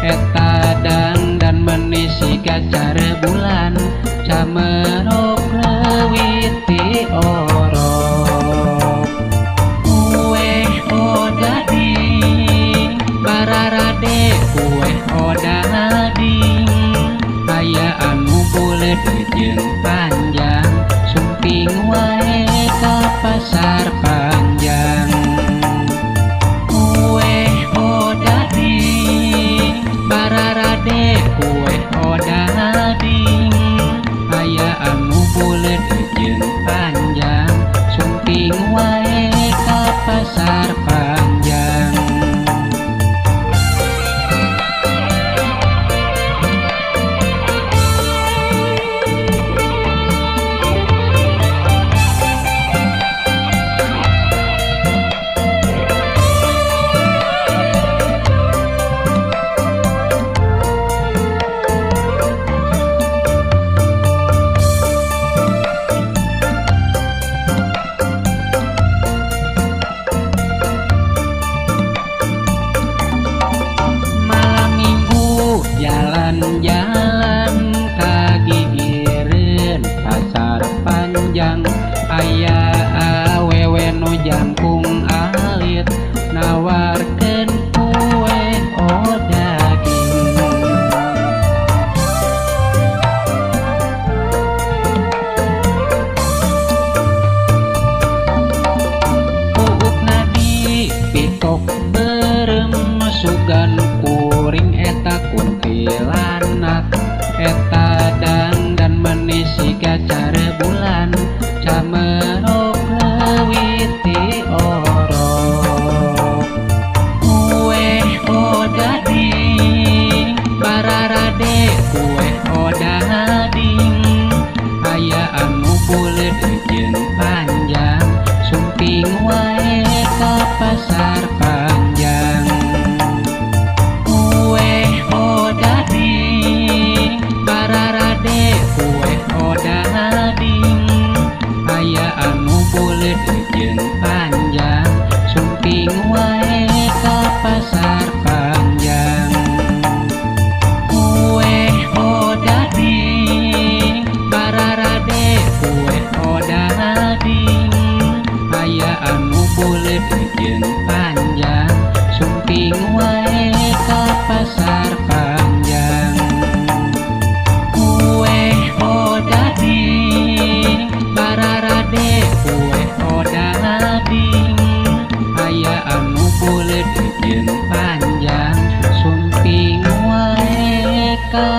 eta dan menisi gacar bulan camerok leuwih ti orok kueh odading bararade kueh odading aya anu bulet jeung panjang sumping wae ka pasar panjang kueh odading bararade kueh odading aya anu bulet jeung panjang sumping wae ka pasar panjang jalan kagigireun pasar panjang aya awewe nu jangkung alit nawarkeun kueh odading puukna di pitok beureum sugan kuring eta kuntilanak eta dan menisi gacar bulan camerok leuwih ti orok kueh odading bararade kueh odading aya anu bulet jeung panjang sumping wae ka pasar panjang bararade kueh odading aya anu bulet jeung panjang sumping wae ka pasar panjang kueh odading bararade kueh odading aya anu bulet jeung panjang sumping wae ka pasar panjang bararade kueh odading aya anu bulet jeung panjang sumping wae ka